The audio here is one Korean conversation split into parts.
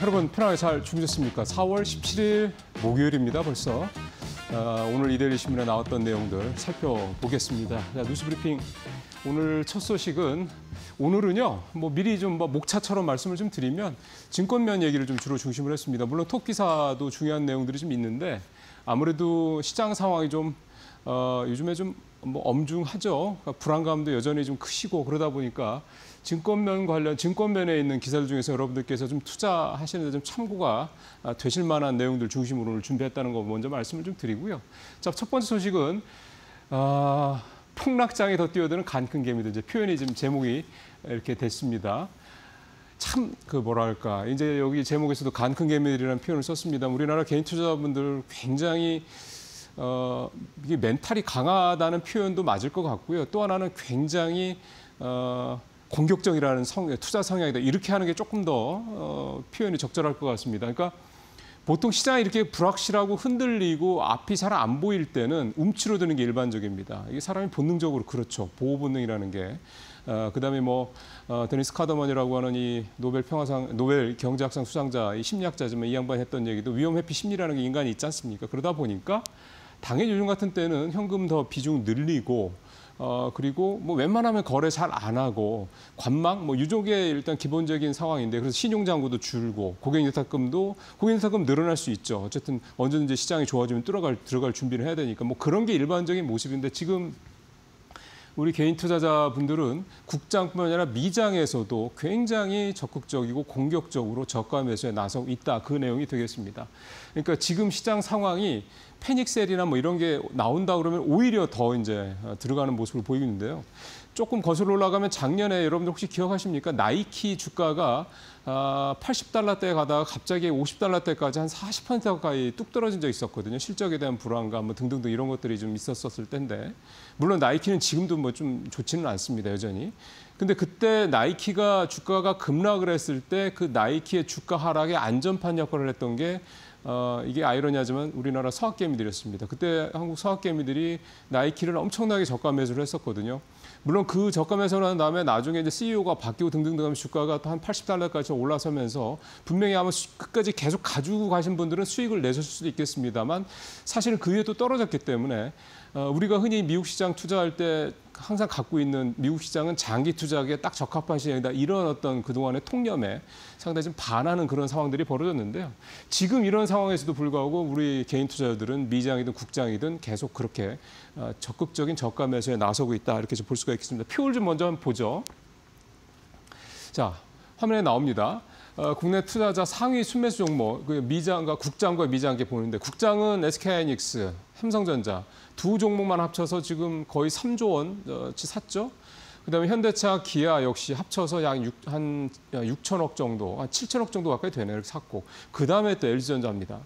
여러분 편하게 잘 주무셨습니까? 4월 17일 목요일입니다. 벌써 오늘 이데일리 신문에 나왔던 내용들 살펴보겠습니다. 자, 뉴스브리핑 오늘 첫 소식은 오늘은요. 미리 좀 목차처럼 말씀을 좀 드리면 증권면 얘기를 좀 주로 중심으로 했습니다. 물론 톡 기사도 중요한 내용들이 좀 있는데 아무래도 시장 상황이 좀 요즘에 좀 엄중하죠. 그러니까 불안감도 여전히 좀 크시고 그러다 보니까 증권면에 있는 기사들 중에서 여러분들께서 좀 투자하시는데 좀 참고가 되실 만한 내용들 중심으로 오늘 준비했다는 거 먼저 말씀을 좀 드리고요. 자, 첫 번째 소식은 폭락장에 더 뛰어드는 간큰 개미들, 이제 표현이 지금 제목이 이렇게 됐습니다. 참 뭐랄까 이제 여기 제목에서도 간큰 개미들이라는 표현을 썼습니다. 우리나라 개인 투자자분들 굉장히 이게 멘탈이 강하다는 표현도 맞을 것 같고요. 또 하나는 굉장히 공격적이라는 투자 성향이다. 이렇게 하는 게 조금 더 표현이 적절할 것 같습니다. 그러니까 보통 시장이 이렇게 불확실하고 흔들리고 앞이 잘 안 보일 때는 움츠러드는 게 일반적입니다. 이게 사람이 본능적으로 그렇죠. 보호 본능이라는 게. 그다음에 데니스 카더먼이라고 하는 이 노벨 경제학상 수상자, 이 심리학자지만 이 양반이 했던 얘기도 위험 회피 심리라는 게 인간이 있지 않습니까? 그러다 보니까 당연히 요즘 같은 때는 현금 더 비중 늘리고 그리고 웬만하면 거래 잘 안 하고 관망 유족의 일단 기본적인 상황인데 그래서 신용장구도 줄고 고객인탁금 늘어날 수 있죠. 어쨌든 언제든지 시장이 좋아지면 들어갈 준비를 해야 되니까 그런 게 일반적인 모습인데 지금 우리 개인 투자자분들은 국장뿐만 아니라 미장에서도 굉장히 적극적이고 공격적으로 저가 매수에 나서고 있다. 그 내용이 되겠습니다. 그러니까 지금 시장 상황이 패닉셀이나 이런 게 나온다 그러면 오히려 더 이제 들어가는 모습을 보이고 있는데요. 조금 거슬러 올라가면 작년에 여러분들 혹시 기억하십니까? 나이키 주가가 $80대에 가다가 갑자기 $50대까지 한 40% 가까이 뚝 떨어진 적이 있었거든요. 실적에 대한 불안감 등등등 이런 것들이 좀 있었을 텐데 물론 나이키는 지금도 좀 좋지는 않습니다. 여전히. 근데 그때 나이키가 주가가 급락을 했을 때 그 나이키의 주가 하락에 안전판 역할을 했던 게 이게 아이러니하지만 우리나라 서학개미들이었습니다. 그때 한국 서학개미들이 나이키를 엄청나게 저가 매수를 했었거든요. 물론 그 저가 매수를 한 다음에 나중에 이제 CEO가 바뀌고 등등등 하면 주가가 또 한 $80까지 올라서면서 분명히 아마 끝까지 계속 가지고 가신 분들은 수익을 내셨을 수도 있겠습니다만 사실은 그 위에 또 떨어졌기 때문에 우리가 흔히 미국 시장 투자할 때 항상 갖고 있는 미국 시장은 장기 투자하기에 딱 적합한 시장이다. 이런 어떤 그동안의 통념에 상당히 좀 반하는 그런 상황들이 벌어졌는데요. 지금 이런 상황에서도 불구하고 우리 개인 투자자들은 미장이든 국장이든 계속 그렇게 적극적인 저가 매수에 나서고 있다. 이렇게 좀 볼 수가 있겠습니다. 표를 좀 먼저 한번 보죠. 자, 화면에 나옵니다. 국내 투자자 상위 순매수 종목, 미장과 국장과 미장께 보는데 국장은 SK하이닉스, 삼성전자 두 종목만 합쳐서 지금 거의 3조 원치 샀죠. 그다음에 현대차, 기아 역시 합쳐서 한 6천억 정도, 한 7천억 정도 가까이 되네요. 이렇게 샀고. 그다음에 또 LG전자입니다.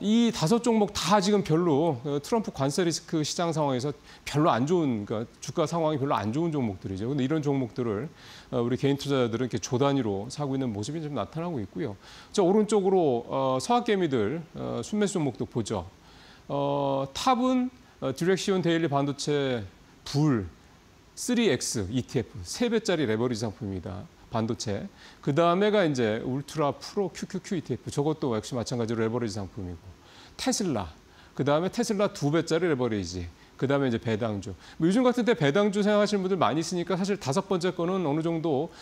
이 5종목 다 지금 별로 트럼프 관세 리스크 시장 상황에서 별로 안 좋은, 그러니까 주가 상황이 별로 안 좋은 종목들이죠. 근데 이런 종목들을 우리 개인 투자자들은 이렇게 조 단위로 사고 있는 모습이 좀 나타나고 있고요. 저 오른쪽으로 서학개미들 순매수 종목도 보죠. 탑은 디렉시온 데일리 반도체 불 3X ETF, 3배짜리 레버리지 상품입니다. 반도체. 그 다음에가 이제 울트라 프로 QQQ ETF. 저것도 역시 마찬가지로 레버리지 상품이고. 테슬라. 그 다음에 테슬라 2배짜리 레버리지. 그 다음에 이제 배당주. 요즘 같은 때 배당주 생각하시는 분들 많이 있으니까 사실 5번째 거는 어느 정도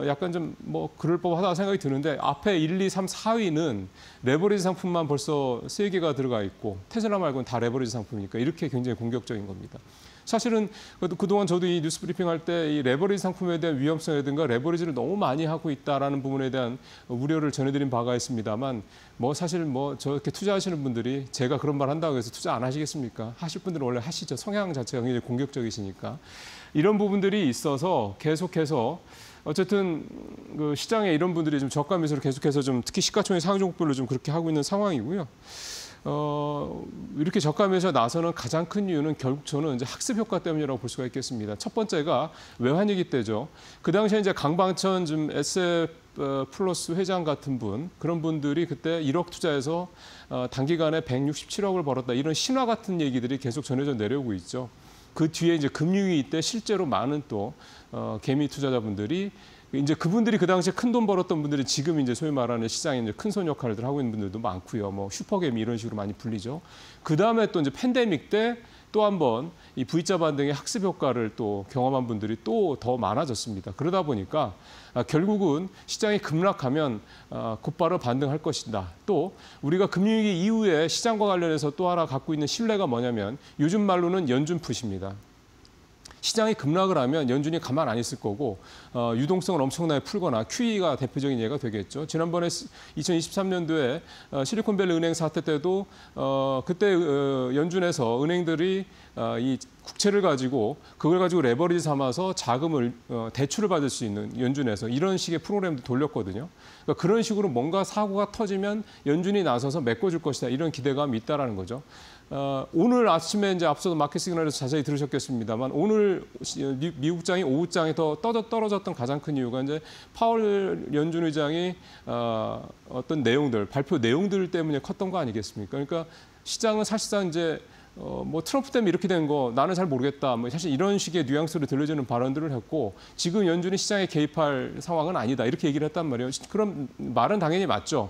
약간 좀 그럴 법하다 생각이 드는데 앞에 1, 2, 3, 4위는 레버리지 상품만 벌써 3개가 들어가 있고 테슬라 말고는 다 레버리지 상품이니까 이렇게 굉장히 공격적인 겁니다. 사실은 그동안 저도 이 뉴스 브리핑 할 때 이 레버리지 상품에 대한 위험성이라든가 레버리지를 너무 많이 하고 있다라는 부분에 대한 우려를 전해드린 바가 있습니다만 사실 저렇게 투자하시는 분들이 제가 그런 말 한다고 해서 투자 안 하시겠습니까? 하실 분들은 원래 하시죠. 성향 자체가 굉장히 공격적이시니까. 이런 부분들이 있어서 계속해서 어쨌든 그 시장에 이런 분들이 좀 저가 매수를 계속해서 좀 특히 시가총액 상위 종목별로 좀 그렇게 하고 있는 상황이고요. 이렇게 저가 매수에 나서는 가장 큰 이유는 결국 저는 이제 학습 효과 때문이라고 볼 수가 있겠습니다. 첫 번째가 외환위기 때죠. 그 당시에 이제 강방천 좀 SF 플러스 회장 같은 분, 그런 분들이 그때 1억 투자해서 단기간에 167억을 벌었다. 이런 신화 같은 얘기들이 계속 전해져 내려오고 있죠. 그 뒤에 이제 금융위기 때 실제로 많은 또 개미 투자자분들이 이제 그분들이 그 당시에 큰 돈 벌었던 분들이 지금 이제 소위 말하는 시장에 이제 큰손 역할을 하고 있는 분들도 많고요. 뭐 슈퍼개미 이런 식으로 많이 불리죠. 그 다음에 또 이제 팬데믹 때 또 한 번 이 V자 반등의 학습 효과를 또 경험한 분들이 또 더 많아졌습니다. 그러다 보니까 결국은 시장이 급락하면 곧바로 반등할 것이다. 또 우리가 금융위기 이후에 시장과 관련해서 또 하나 갖고 있는 신뢰가 뭐냐면 요즘 말로는 연준 푸시입니다. 시장이 급락을 하면 연준이 가만 안 있을 거고 유동성을 엄청나게 풀거나 QE가 대표적인 예가 되겠죠. 지난번에 2023년도에 실리콘밸리 은행 사태 때도 그때 연준에서 은행들이 이 국채를 가지고 그걸 가지고 레버리지 삼아서 자금을 대출을 받을 수 있는 연준에서 이런 식의 프로그램도 돌렸거든요. 그러니까 그런 식으로 뭔가 사고가 터지면 연준이 나서서 메꿔줄 것이다 이런 기대감이 있다라는 거죠. 오늘 아침에 이제 앞서도 마켓 시그널에서 자세히 들으셨겠습니다만 오늘 미국장이 오후장에 더 떨어졌던 가장 큰 이유가 이제 파월 연준 의장이 어떤 내용들 발표 내용들 때문에 컸던 거 아니겠습니까? 그러니까 시장은 사실상 이제 뭐 트럼프 때문에 이렇게 된 거 나는 잘 모르겠다. 뭐 사실 이런 식의 뉘앙스로 들려지는 발언들을 했고 지금 연준이 시장에 개입할 상황은 아니다. 이렇게 얘기를 했단 말이에요. 그럼 말은 당연히 맞죠.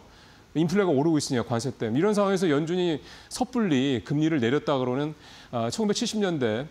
인플레가 오르고 있으니까 관세 때문에. 이런 상황에서 연준이 섣불리 금리를 내렸다 그러는 1970년대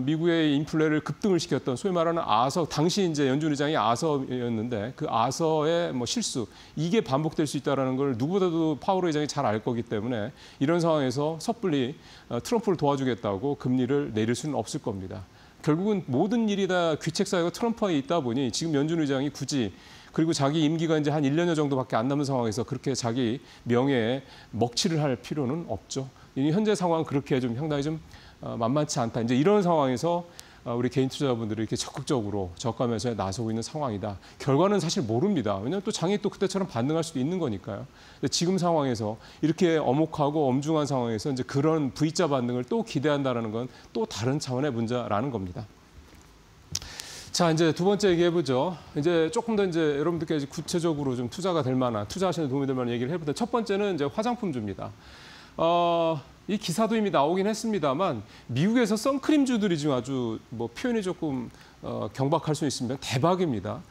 미국의 인플레를 급등을 시켰던 소위 말하는 아서, 당시 이제 연준 의장이 아서였는데 그 아서의 뭐 실수, 이게 반복될 수 있다는 걸 누구보다도 파월 의장이 잘 알 거기 때문에 이런 상황에서 섣불리 트럼프를 도와주겠다고 금리를 내릴 수는 없을 겁니다. 결국은 모든 일이 다 귀책 사유가 트럼프에 있다 보니 지금 연준 의장이 굳이 그리고 자기 임기가 이제 한 1년여 정도밖에 안 남은 상황에서 그렇게 자기 명예에 먹칠을 할 필요는 없죠. 현재 상황은 그렇게 좀 상당히 좀 만만치 않다. 이제 이런 상황에서 우리 개인 투자자분들이 이렇게 적극적으로 저가 매수에 나서고 있는 상황이다. 결과는 사실 모릅니다. 왜냐하면 또 장이 또 그때처럼 반등할 수도 있는 거니까요. 근데 지금 상황에서 이렇게 엄혹하고 엄중한 상황에서 이제 그런 V자 반등을 또 기대한다는 건 또 다른 차원의 문제라는 겁니다. 자, 이제 두 번째 얘기해보죠. 이제 조금 더 이제 여러분들께 이제 구체적으로 좀 투자가 될 만한, 투자하시는 도움이 될 만한 얘기를 해보는데 첫 번째는 이제 화장품주입니다. 이 기사도 이미 나오긴 했습니다만 미국에서 선크림주들이 지금 아주 뭐 표현이 조금 경박할 수 있습니다. 대박입니다.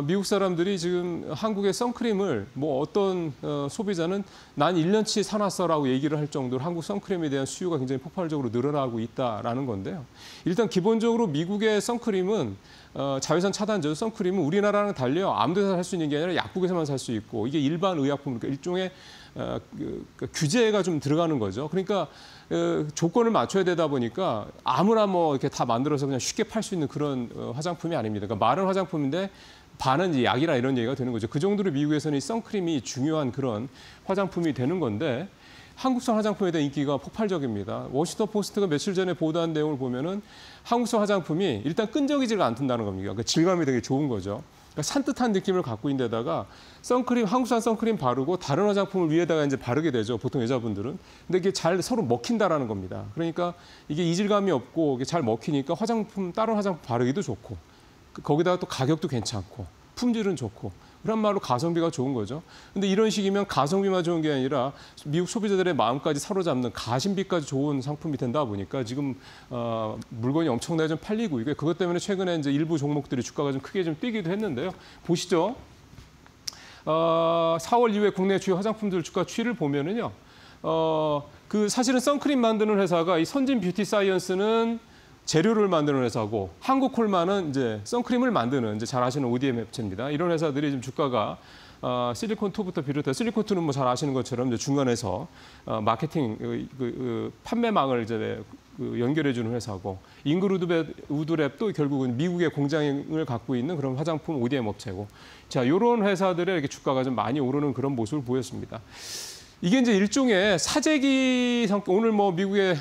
미국 사람들이 지금 한국의 선크림을 뭐 어떤 소비자는 난 1년치 사놨어라고 얘기를 할 정도로 한국 선크림에 대한 수요가 굉장히 폭발적으로 늘어나고 있다라는 건데요. 일단 기본적으로 미국의 선크림은 자외선 차단제 선크림은 우리나라랑 달려 아무 데서 살 수 있는 게 아니라 약국에서만 살 수 있고 이게 일반 의약품, 그러니까 일종의 규제가 좀 들어가는 거죠. 그러니까 조건을 맞춰야 되다 보니까 아무나 뭐 이렇게 다 만들어서 그냥 쉽게 팔 수 있는 그런 화장품이 아닙니다. 그러니까 말은 화장품인데 반은 이제 약이라 이런 얘기가 되는 거죠. 그 정도로 미국에서는 이 선크림이 중요한 그런 화장품이 되는 건데 한국산 화장품에 대한 인기가 폭발적입니다. 워싱턴 포스트가 며칠 전에 보도한 내용을 보면은 한국산 화장품이 일단 끈적이지가 않는다는 겁니다. 그러니까 질감이 되게 좋은 거죠. 그러니까 산뜻한 느낌을 갖고 있는 데다가 선크림, 한국산 선크림 바르고 다른 화장품을 위에다가 이제 바르게 되죠. 보통 여자분들은. 근데 이게 잘 서로 먹힌다라는 겁니다. 그러니까 이게 이질감이 없고 이게 잘 먹히니까 화장품, 다른 화장품 바르기도 좋고 거기다가 또 가격도 괜찮고 품질은 좋고 그런 말로 가성비가 좋은 거죠. 근데 이런 식이면 가성비만 좋은 게 아니라 미국 소비자들의 마음까지 사로잡는 가심비까지 좋은 상품이 된다 보니까 지금 물건이 엄청나게 좀 팔리고 이게 그것 때문에 최근에 이제 일부 종목들이 주가가 좀 크게 좀 뛰기도 했는데요. 보시죠. 4월 이후에 국내 주요 화장품들 주가 추이를 보면은요. 그 사실은 선크림 만드는 회사가 이 선진 뷰티 사이언스는 재료를 만드는 회사고 한국콜마는 이제 선크림을 만드는 이제 잘 아시는 ODM 업체입니다. 이런 회사들이 지금 주가가 실리콘2부터 비롯해 실리콘2는 뭐 잘 아시는 것처럼 이제 중간에서 마케팅 판매망을 이제 연결해주는 회사고 잉그루드랩도 결국은 미국의 공장을 갖고 있는 그런 화장품 ODM 업체고 자 이런 회사들의 이렇게 주가가 좀 많이 오르는 그런 모습을 보였습니다. 이게 이제 일종의 사재기 성격, 오늘 뭐 미국의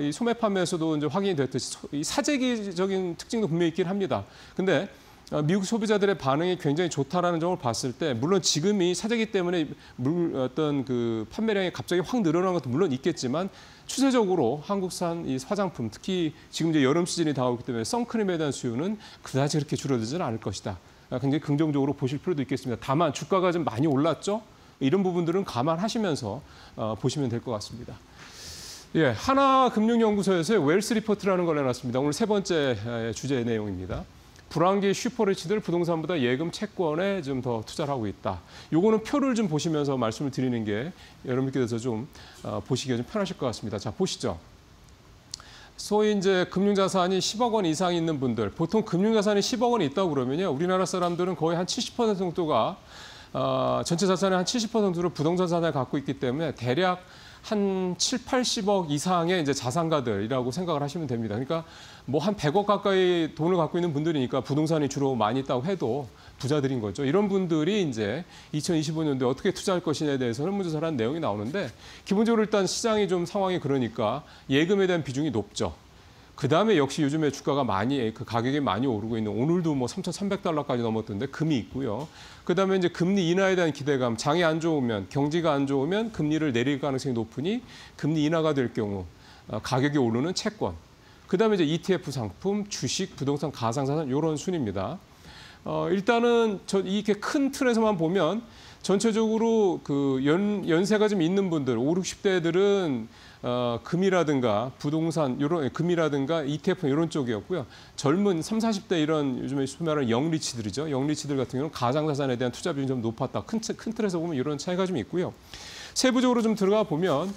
이 소매 판매에서도 이제 확인이 됐듯이 이 사재기적인 특징도 분명히 있긴 합니다. 근데 미국 소비자들의 반응이 굉장히 좋다라는 점을 봤을 때 물론 지금이 사재기 때문에 어떤 그 판매량이 갑자기 확 늘어난 것도 물론 있겠지만 추세적으로 한국산 이 화장품 특히 지금 이제 여름 시즌이 다가오기 때문에 선크림에 대한 수요는 그다지 그렇게 줄어들지는 않을 것이다. 굉장히 긍정적으로 보실 필요도 있겠습니다. 다만 주가가 좀 많이 올랐죠. 이런 부분들은 감안하시면서 보시면 될 것 같습니다. 예, 하나금융연구소에서 웰스 리포트라는 걸 내놨습니다. 오늘 세 번째 주제 내용입니다. 불황기 슈퍼리치들 부동산보다 예금 채권에 좀 더 투자를 하고 있다. 요거는 표를 좀 보시면서 말씀을 드리는 게 여러분께서 좀 보시기가 좀 편하실 것 같습니다. 자, 보시죠. 소위 이제 금융자산이 10억 원 이상 있는 분들, 보통 금융자산이 10억 원이 있다고 그러면요, 우리나라 사람들은 거의 한 70% 정도가 전체 자산의 한 70%를 부동산 자산을 갖고 있기 때문에 대략 한 7, 80억 이상의 이제 자산가들이라고 생각을 하시면 됩니다. 그러니까 뭐 한 100억 가까이 돈을 갖고 있는 분들이니까 부동산이 주로 많이 있다고 해도 부자들인 거죠. 이런 분들이 이제 2025년도에 어떻게 투자할 것이냐에 대해서 설문조사라는 내용이 나오는데, 기본적으로 일단 시장이 좀 상황이 그러니까 예금에 대한 비중이 높죠. 그다음에 역시 요즘에 주가가 많이, 그 가격이 많이 오르고 있는, 오늘도 뭐 3,300달러까지 넘었던데 금이 있고요. 그다음에 이제 금리 인하에 대한 기대감, 장이 안 좋으면, 경기가 안 좋으면 금리를 내릴 가능성이 높으니 금리 인하가 될 경우 가격이 오르는 채권. 그다음에 이제 ETF 상품, 주식, 부동산, 가상자산 이런 순입니다. 일단은 이렇게 큰 틀에서만 보면 전체적으로 그 연세가 좀 있는 분들, 5, 60대들은 금이라든가 부동산, 금이라든가 ETF 이런 쪽이었고요. 젊은 30, 40대 이런 요즘에 소매하는 영리치들이죠. 영리치들 같은 경우는 가상자산에 대한 투자 비중이 좀 높았다. 큰 틀에서 보면 이런 차이가 좀 있고요. 세부적으로 좀 들어가 보면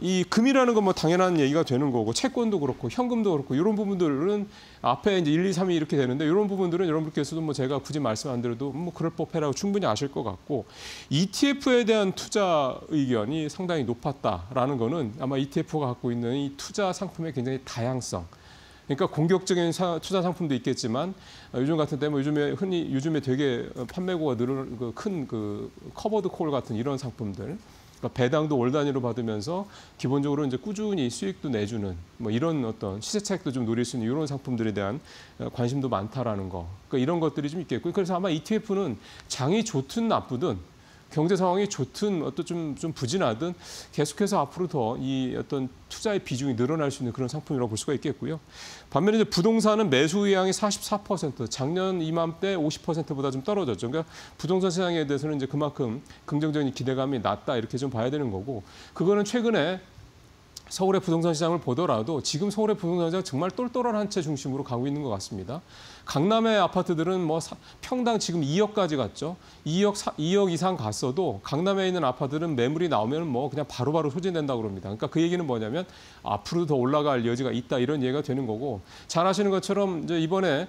이 금이라는 건 뭐 당연한 얘기가 되는 거고, 채권도 그렇고 현금도 그렇고 이런 부분들은 앞에 이제 1, 2, 3이 이렇게 되는데, 이런 부분들은 여러분께서도 뭐 제가 굳이 말씀 안 드려도 뭐 그럴 법해라고 충분히 아실 것 같고, ETF에 대한 투자 의견이 상당히 높았다라는 거는 아마 ETF가 갖고 있는 이 투자 상품의 굉장히 다양성. 그러니까 공격적인 투자 상품도 있겠지만 요즘 같은 때 뭐 요즘에 되게 판매고가 늘어난 큰 커버드 콜 같은 이런 상품들. 그러니까 배당도 월 단위로 받으면서 기본적으로 이제 꾸준히 수익도 내주는 뭐 이런 어떤 시세 차익도 좀 노릴 수 있는 이런 상품들에 대한 관심도 많다라는 거. 그러니까 이런 것들이 좀 있겠고, 그래서 아마 ETF는 장이 좋든 나쁘든, 경제 상황이 좋든 어떤 좀 부진하든 계속해서 앞으로 더 이 어떤 투자의 비중이 늘어날 수 있는 그런 상품이라고 볼 수가 있겠고요. 반면에 이제 부동산은 매수 의향이 44%, 작년 이맘때 50%보다 좀 떨어졌죠. 그러니까 부동산 시장에 대해서는 이제 그만큼 긍정적인 기대감이 낮다 이렇게 좀 봐야 되는 거고, 그거는 최근에 서울의 부동산 시장을 보더라도 지금 서울의 부동산 시장 정말 똘똘한 한 채 중심으로 가고 있는 것 같습니다. 강남의 아파트들은 뭐 평당 지금 2억까지 갔죠. 2억 이상 갔어도 강남에 있는 아파트들은 매물이 나오면 뭐 그냥 바로바로 소진된다고 그럽니다. 그러니까 그 얘기는 뭐냐면 앞으로 더 올라갈 여지가 있다 이런 얘기가 되는 거고, 잘 아시는 것처럼 이제 이번에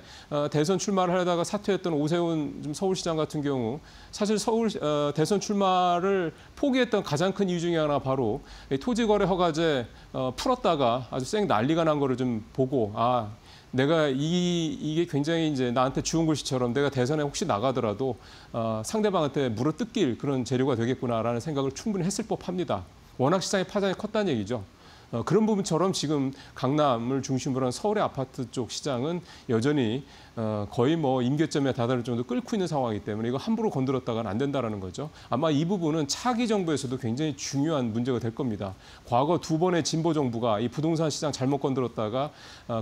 대선 출마를 하려다가 사퇴했던 오세훈 서울시장 같은 경우, 사실 대선 출마를 포기했던 가장 큰 이유 중에 하나 바로 토지거래 허가제 풀었다가 아주 쌩 난리가 난 거를 좀 보고, 내가 이게 굉장히 이제 나한테 주운 글씨처럼 내가 대선에 혹시 나가더라도 상대방한테 물어뜯길 그런 재료가 되겠구나라는 생각을 충분히 했을 법합니다. 워낙 시장의 파장이 컸다는 얘기죠. 그런 부분처럼 지금 강남을 중심으로 한 서울의 아파트 쪽 시장은 여전히 거의 뭐 임계점에 다다를 정도 끓고 있는 상황이기 때문에 이거 함부로 건드렸다가는 안 된다는 거죠. 아마 이 부분은 차기 정부에서도 굉장히 중요한 문제가 될 겁니다. 과거 두 번의 진보 정부가 이 부동산 시장 잘못 건드렸다가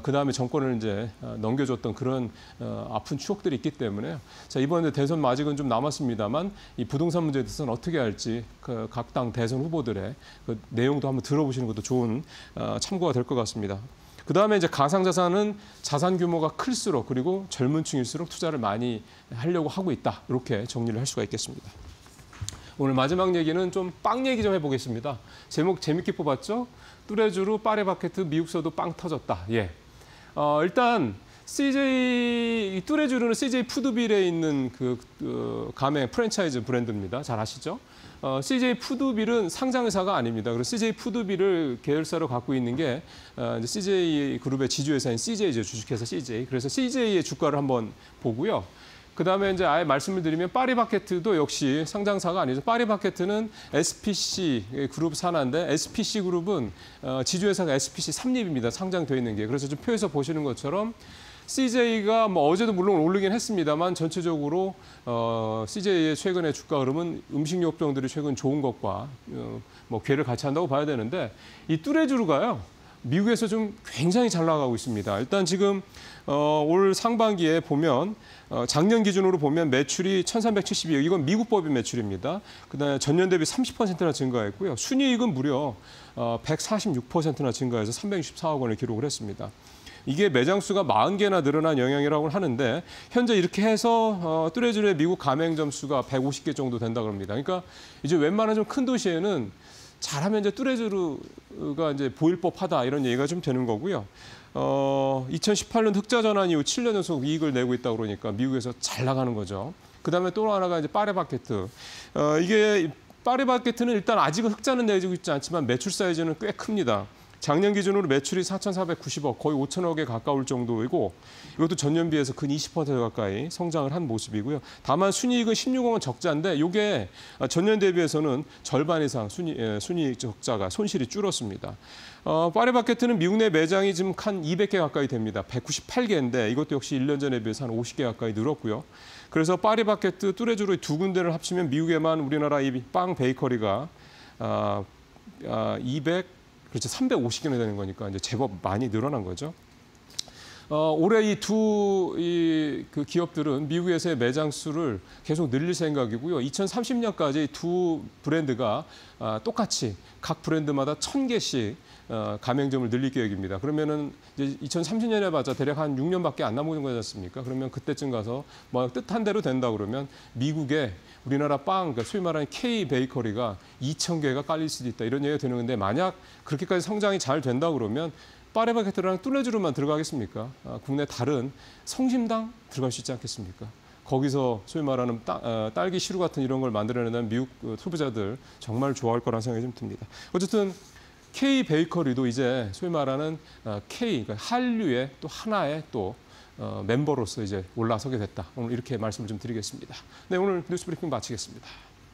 그다음에 정권을 이제 넘겨줬던 그런 아픈 추억들이 있기 때문에, 자, 이번에 대선 아직은 좀 남았습니다만 이 부동산 문제에 대해서는 어떻게 할지 각 당 대선 후보들의 그 내용도 한번 들어보시는 것도 좋은 참고가 될 것 같습니다. 그다음에 이제 가상자산은 자산 규모가 클수록, 그리고 젊은 층일수록 투자를 많이 하려고 하고 있다. 이렇게 정리를 할 수가 있겠습니다. 오늘 마지막 얘기는 좀 빵 얘기 좀 해보겠습니다. 제목 재밌게 뽑았죠? 뚜레쥬르 파리바게뜨 미국서도 빵 터졌다. 예. 일단 뚜레쥬르는 CJ 푸드빌에 있는 가맹 프랜차이즈 브랜드입니다. 잘 아시죠? CJ 푸드빌은 상장회사가 아닙니다. 그리고 CJ 푸드빌을 계열사로 갖고 있는 게 이제 CJ 그룹의 지주회사인 CJ죠. 주식회사 CJ. 그래서 CJ의 주가를 한번 보고요. 그다음에 이제 아예 말씀을 드리면 파리바게뜨도 역시 상장사가 아니죠. 파리바게뜨는 SPC 그룹 산하인데, SPC 그룹은 지주회사가 SPC 삼립입니다. 상장되어 있는 게. 그래서 좀 표에서 보시는 것처럼 CJ가 뭐 어제도 물론 오르긴 했습니다만 전체적으로 CJ의 최근의 주가 흐름은 음식료 업종들이 최근 좋은 것과 뭐 궤를 같이 한다고 봐야 되는데, 이 뚜레쥬르가요 미국에서 좀 굉장히 잘 나가고 있습니다. 일단 지금 올 상반기에 보면 작년 기준으로 보면 매출이 1,372억, 이건 미국 법인 매출입니다. 그다음에 전년 대비 30%나 증가했고요. 순이익은 무려 146%나 증가해서 364억 원을 기록을 했습니다. 이게 매장 수가 40개나 늘어난 영향이라고 하는데 현재 이렇게 해서 뚜레쥬르의 미국 가맹점 수가 150개 정도 된다고 합니다. 그러니까 이제 웬만한 좀 큰 도시에는 잘하면 이제 뚜레쥬르가 이제 보일 법하다 이런 얘기가 좀 되는 거고요. 2018년 흑자 전환 이후 7년 연속 이익을 내고 있다 그러니까 미국에서 잘 나가는 거죠. 그다음에 또 하나가 이제 파리바게뜨. 이게 파리바게뜨는 일단 아직은 흑자는 내지고 있지 않지만 매출 사이즈는 꽤 큽니다. 작년 기준으로 매출이 4,490억, 거의 5천억에 가까울 정도이고 이것도 전년 비해서 근 20% 가까이 성장을 한 모습이고요. 다만 순이익은 16억은 적자인데 이게 전년 대비해서는 절반 이상 순이익 적자가 손실이 줄었습니다. 파리바게뜨는 미국 내 매장이 지금 한 200개 가까이 됩니다. 198개인데 이것도 역시 1년 전에 비해서 한 50개 가까이 늘었고요. 그래서 파리바게뜨, 뚜레쥬르 두 군데를 합치면 미국에만 우리나라 이 빵 베이커리가 350개나 되는 거니까 이제 제법 많이 늘어난 거죠. 올해 이 두 기업들은 미국에서의 매장 수를 계속 늘릴 생각이고요. 2030년까지 두 브랜드가 똑같이 각 브랜드마다 1,000개씩 가맹점을 늘릴 계획입니다. 그러면은 이제 2030년에 봐자 대략 한 6년밖에 안 남은 거지 않습니까? 그러면 그때쯤 가서 뭐 뜻한 대로 된다 그러면 미국에 우리나라 빵, 그러니까 소위 말하는 K 베이커리가 2,000개가 깔릴 수도 있다 이런 얘기가 되는 건데 만약 그렇게까지 성장이 잘 된다 그러면 파리바게뜨랑 뚜레쥬르만 들어가겠습니까? 국내 다른 성심당 들어갈 수 있지 않겠습니까? 거기서 소위 말하는 딸기 시루 같은 이런 걸 만들어내는 미국 소비자들 정말 좋아할 거라는 생각이 좀 듭니다. 어쨌든 K 베이커리도 이제 소위 말하는 K, 그러니까 한류의 또 하나의 또 멤버로서 이제 올라서게 됐다. 오늘 이렇게 말씀을 좀 드리겠습니다. 네, 오늘 뉴스 브리핑 마치겠습니다.